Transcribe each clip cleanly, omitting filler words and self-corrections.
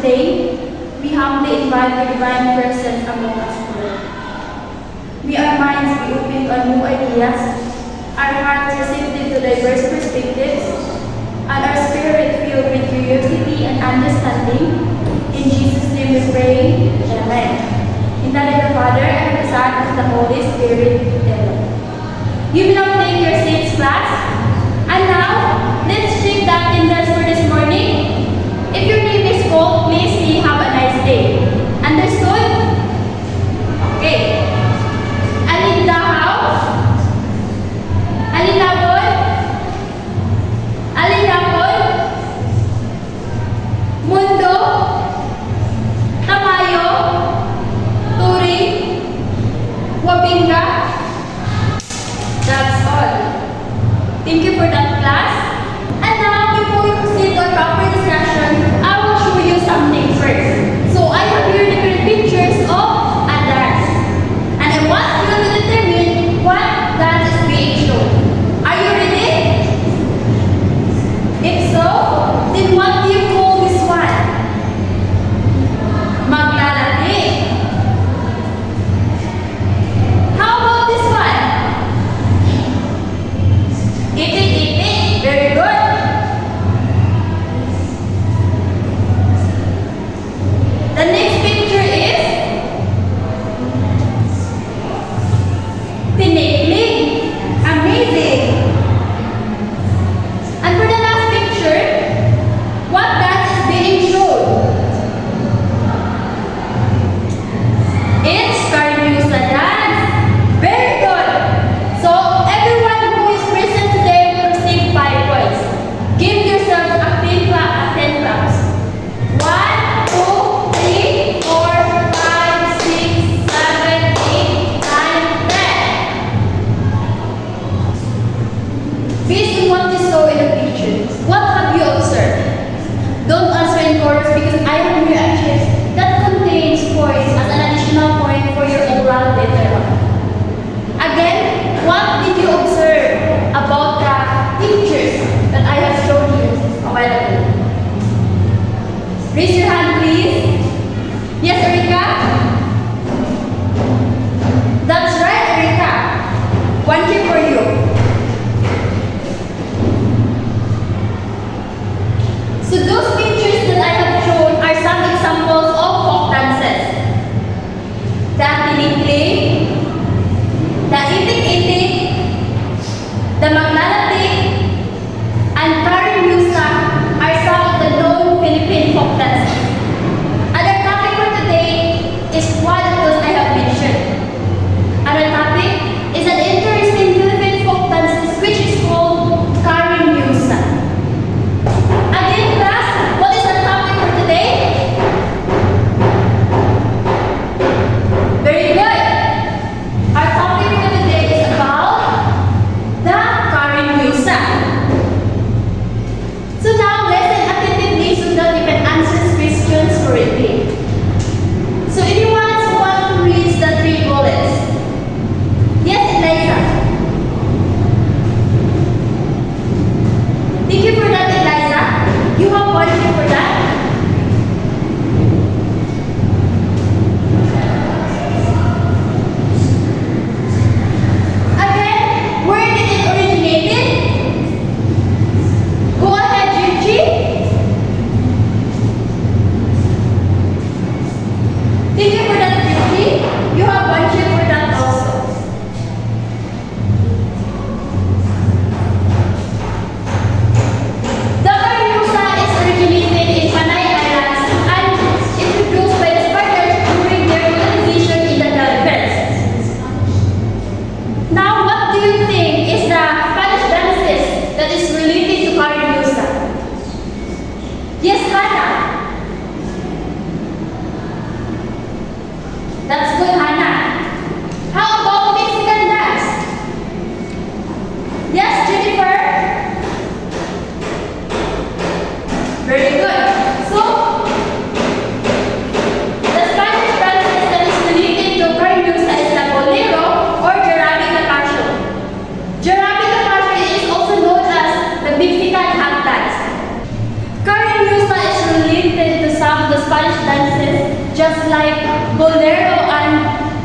today, we humbly invite the divine presence among us today. May our minds be open to new ideas, our hearts receptive to diverse perspectives, and our spirit filled with curiosity and understanding. In Jesus' name we pray, Amen. In the name of the Father, and of the Son, and of the Holy Spirit, Amen. You will now take your seats, class. And now, let's check the attendance for this morning. If your name is called, please say have a nice day. Understood? Okay. Alin dahaw? Alin labon? Alin labon? Mundo? Tamayo? Turing? Wabinga? That's all. Thank you for that, class. And now, before we proceed to our proper discussion, I will show you something first. So, I have here different pictures of a dance. And I want you to determine what dance is being shown. Are you ready? If so, then what do you call this one? Maglalaki. How about this one? Ipit-ipit.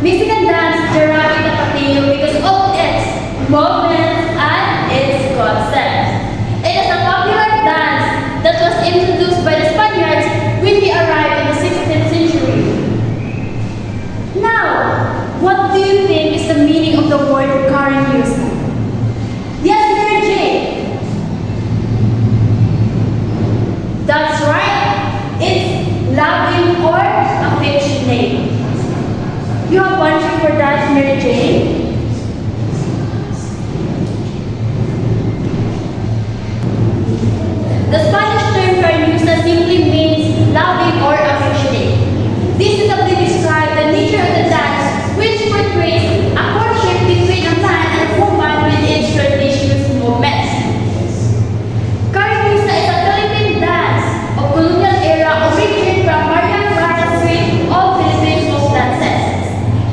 Mexican dance derived Tapatio because of its movements and its concepts. It is a popular dance that was introduced by the Spaniards when they arrived in the 16th century. Now, what do you think is the meaning of the word cariñosa? Yes, Mary Jane. That's right. It's loving or affectionate. You have one trick for that, Mary Jane? The Spanish term cariñosa simply means loving or affectionate. This simply describes the nature of the dance, which portrays a courtship between a man and a woman with its traditional movements. Cariñosa is a Philippine dance of colonial era originating from Maria Clara's suite of Philippine folk dances.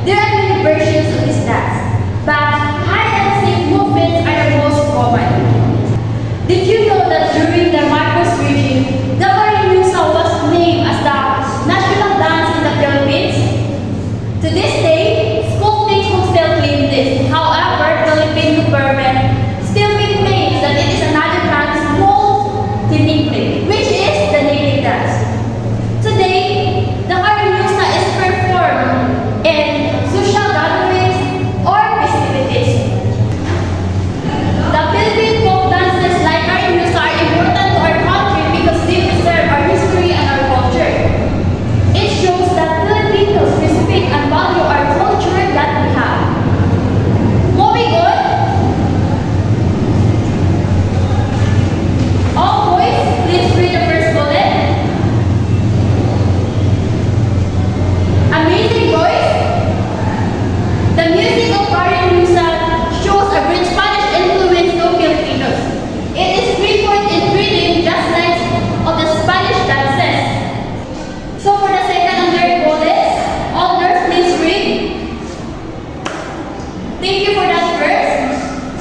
There are many versions of this dance, but hide and seek movements are the most common. Did you know that during the Marcos regime, the cariñosa was named as the national dance in the Philippines? To this day, school textbooks still claim this. However, Philippine government still maintains that it is another dance called Tinigling, which is the native dance. Today, the cariñosa is performed in social gatherings or festivities. The Philippine folk dances like cariñosa are important to our country because they preserve our history and our culture. It shows that Filipinos respect and value our culture that we have. Moving on. All boys, please read the first bullet. Amazing boys. The music of cariñosa shows a great Spanish influence to Filipinos. It is frequent in rhythm just like of the Spanish dances. So for the second and third bullets, all girls please read. Thank you for that verse.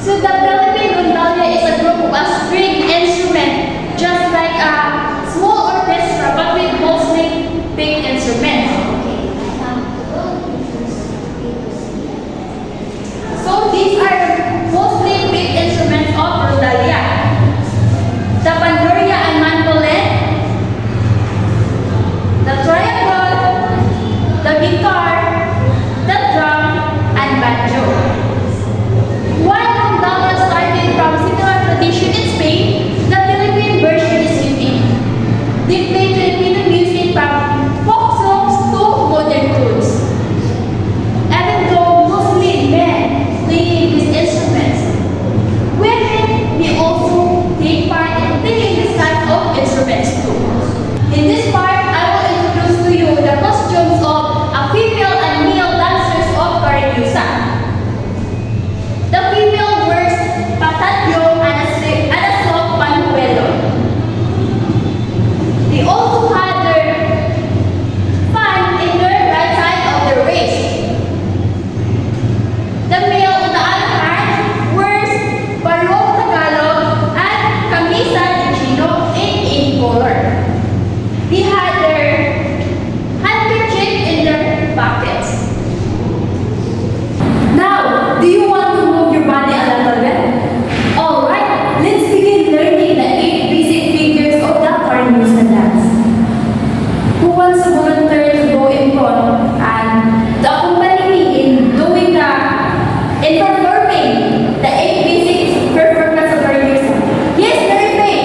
So the Philippine rondalla is a group of a string instrument, just like a small orchestra but with mostly big instruments. So these are mostly big instruments of rondalla. The bandurria and mandolin, the triangle, the guitar, the drum, and banjo. While rondalla started from similar tradition in Spain, the Philippine version is unique. They play Filipino music from folk songs to modern tunes. Even though mostly men play these instruments, women may also take part in playing these kinds of instruments too. In this part, I will introduce to you the costumes of a female and male dancers of cariñosa. The female wears patatyo and a soft panuelo. They also had their fan in their right side of their waist. The male, on the other hand, wears barong Tagalog and camisa de chino in color. They had their handkerchief in their pockets. Now, do you want to move your body a little bit? Alright, let's begin learning the 8 basic figures of the cariñosa dance. Who wants to volunteer to go in front and to accompany me in doing in performing the 8 basic performance of cariñosa? Yes, Mary Faye.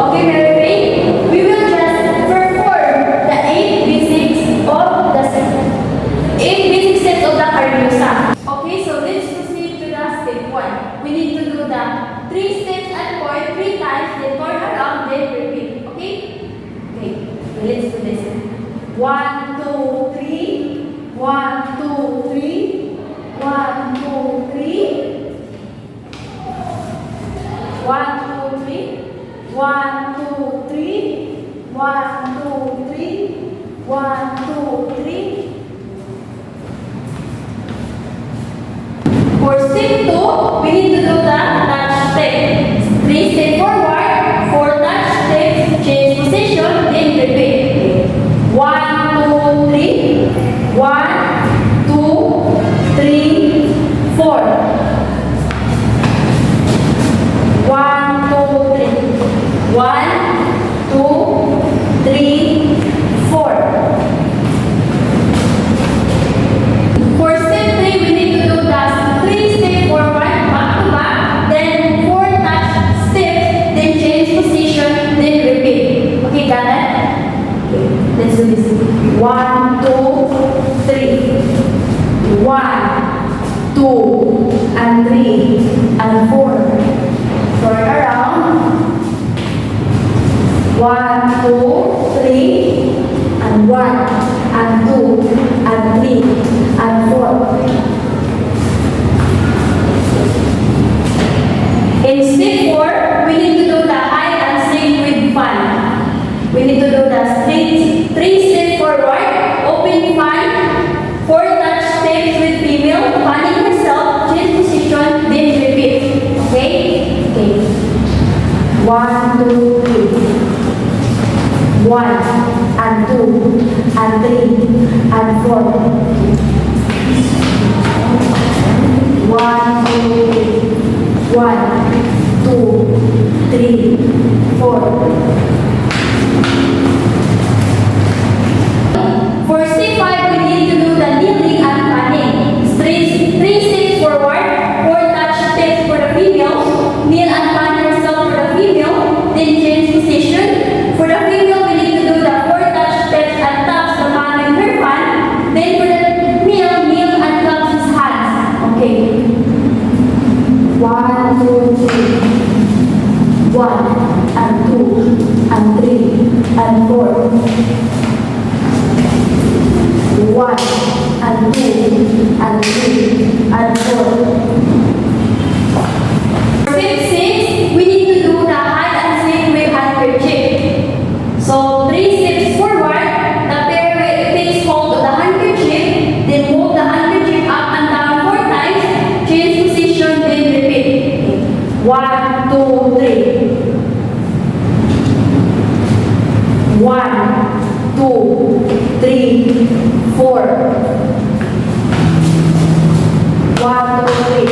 Okay, Mary Faye, we will just perform the 8 basics of the 8 basic steps of the cariñosa. Okay, so let's proceed to the step 1. We need to do the 3 steps and point 3 times, then turn around, then repeat. Okay? Okay, let's do this. 1, 2, 3. 1, 2, 3. 1, 2, 3. 1, 2, 3. 1, 2, 3. 1, 2, 3. 1, 2, 3. For step 2, we need to do the touch step. 3 step forward, 4 touch steps, change position, then 2, and 3, and 4. Turn around. 1, 2, 3, and 1, and 2, and 3, and 4. In step 4, we need to do the hide and seek with fan. We need to do the 3 steps forward, open fan, 4 touch steps with female, fanning herself, change position, then repeat. Okay? Okay. 1, 2, 3. 1, and 2, and 3, and 4. 1, 2, 3. 1, 2, 3, 4. For step 5, we need to do the kneeling and fanning. 3 steps forward, 4 touch steps for the female, kneel and fan herself for the female, then change position. For the female, we need to do the 4 touch steps and taps the man with her fan. Then for the male, kneel and claps his hands. Okay. 1, 2, 3. 1, and 2, and 3, and 4. 1, and 2, and 3, and 4. Step 6, we need to do the hide and seek with handkerchief. So 3 steps forward, the pair takes hold of the handkerchief, then move the handkerchief up and down 4 times, change position, then repeat. 1, 2, 3. 1, 2, 3, 4. 1, 2, 3.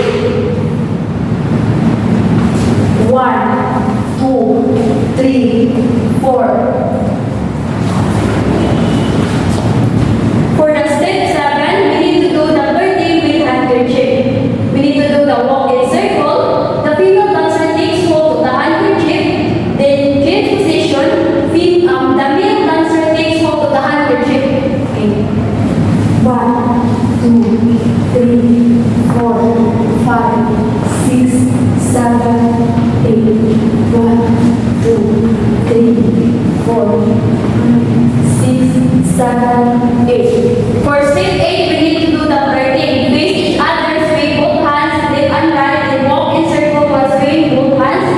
1, 2, 3, 4. For the step 7, we need to do the flirting with handkerchief. We need to do the walk in circle. The female dancer takes hold of the handkerchief, then change position. The male dancer takes hold of the handkerchief. Okay. 1, 2, 3, 4, 5, 6, 7, 8. 1, 2, 3, 4, 6, 7, 8. For step 8, we need to do the flirting. Face each other, sway both hands, left and right, then walk in circle while swaying both hands.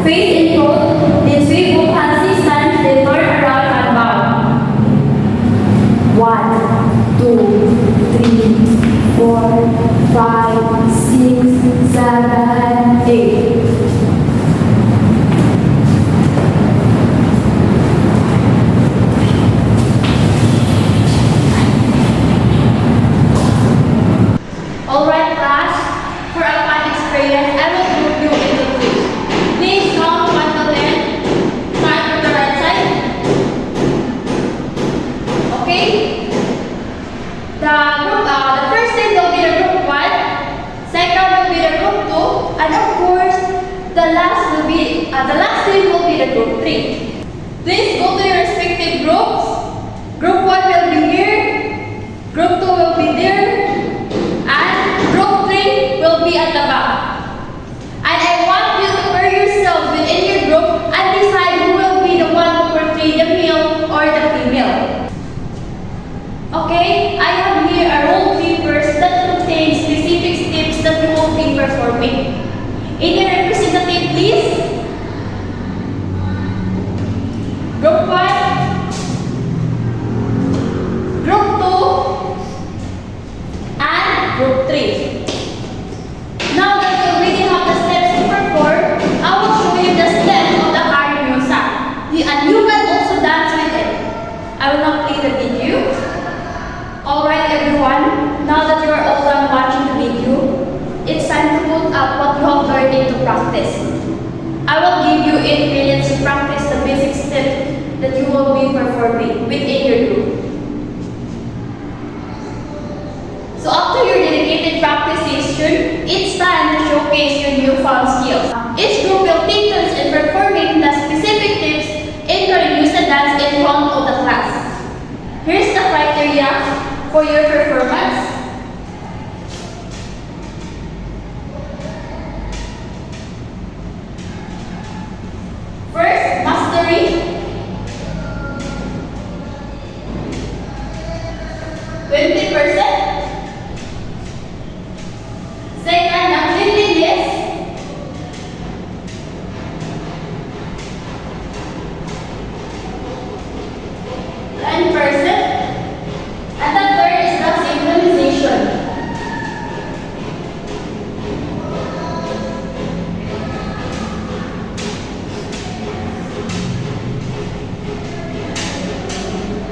Face in front, then sway both hands 6 times, then turn around and bow. 1, 2, 3, 4, 5, 6, 7, 8. Alright class, for a fun experience, I will group you into 2. Please count 1 to 10. Start with the right side. Okay? The first step will be the group 1, second will be the group 2, and of course, the last step will be the group 3. Please go to your respective groups. Group 1 will be here, group 2 will be there, and group 3 will be at the back. And I want you to pair yourselves within your group and decide who will be the one to portray the male or the female. Okay, I have here a roll papers that contains specific steps that you will be performing. Any representative, please? Group 1, Group 2, and Group 3. Now that you already have the steps to perform, I will show you the steps of the Harimosa. And you can also dance with it. I will not play the video. Alright everyone, now that you are all done watching the video, it's time to put up what you have learned into practice. I will give you 8 minutes to practice the basic steps that you will be performing within your group. So after your dedicated practice session, it's time to showcase your newfound skills. Each group will take turns in performing the specific tips in Harimosa dance in front of the class. Here's the criteria for your performance.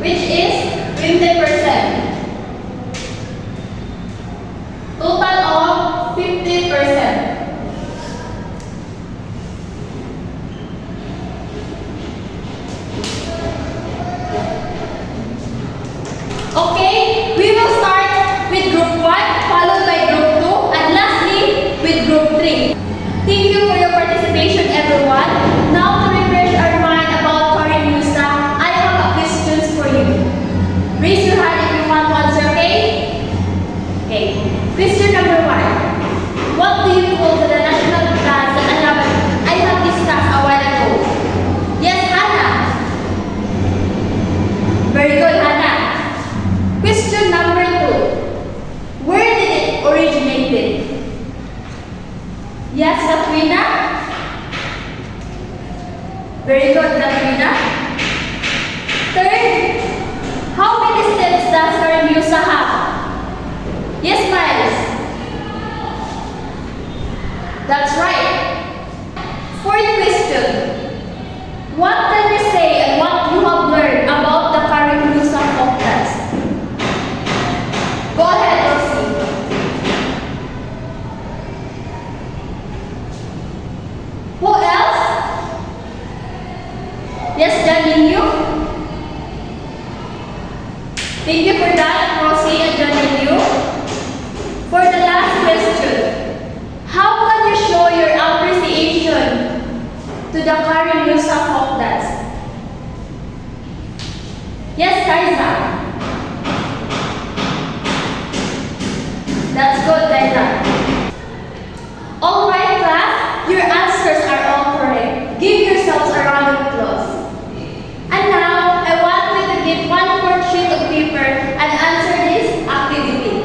which is 20%. Total of 50%. Okay, we will start with group 1, followed by group 2, and lastly with group 3. Thank you for your participation, everyone. Now to refresh our mind about Karen Musa, I have a questions for you. Raise your hand if you want to answer, okay? Okay. Question number 1. What do you call the national plans that I have discussed a while ago? Yes, Hannah. Very good, Hannah. Question number 2. Where did it originated? Yes, Katrina. Very good, Katrina. Third, how many steps does Karen Musa have? Yes, Miles. That's right. Fourth question. What can you say and what you have learned about the Karen Musa folk dance? Go ahead, Rosie. Who else? Yes, Janine. Thank you for that, Rosie and Janine. For the last question, how can you show your appreciation to the Karen Musa folk dance? Yes, Kaiza. That's good, Kaiza. All right, class, your answers are all correct. Give yourselves a round of applause. And now, I want you to get 1/4 sheet of paper and answer this activity.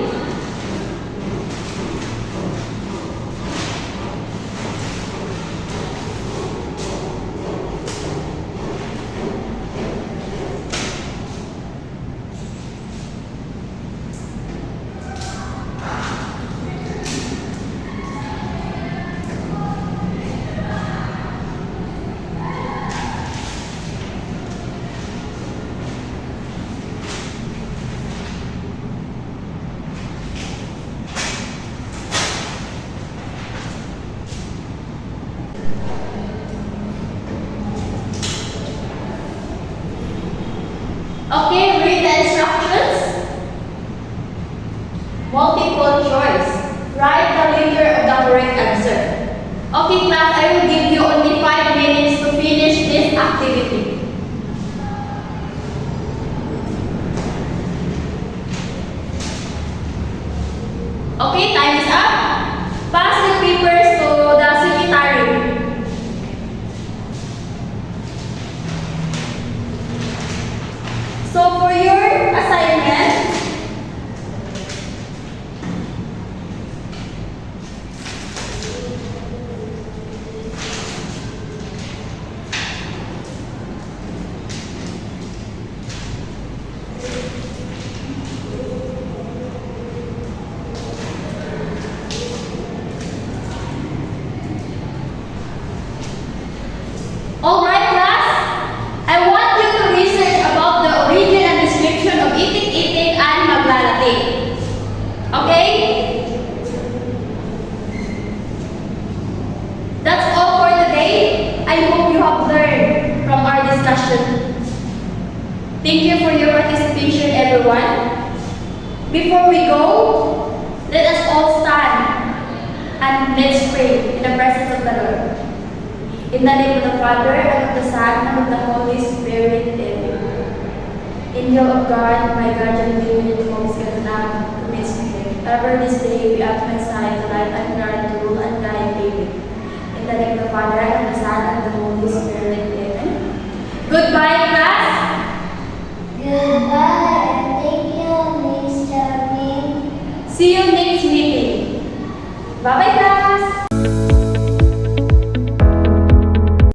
Okay, read the instructions. Multiple choice. Write the letter of the correct answer. Okay, class, I will give you only 5 minutes to finish this activity. Okay, time is up. Pass the papers to the secretary. So for your assignment, all right, class, I want you to research about the origin and description of itik-itik and maglalatik. Okay? That's all for today. I hope you have learned from our discussion. Thank you for your participation, everyone. Before we go, let us all stand and let's pray in the presence of the Lord. In the name of the Father, and of the Son, and of the Holy Spirit, amen. Angel of God, my guardian, living in most good now, commits me. Ever this day, be at my side, to light and guard, to rule and guide daily. In the name of the Father, and of the Son, and of the Holy Spirit, amen. Goodbye, class. Goodbye. Thank you, Mr. Ming. See you next meeting. Bye-bye, class.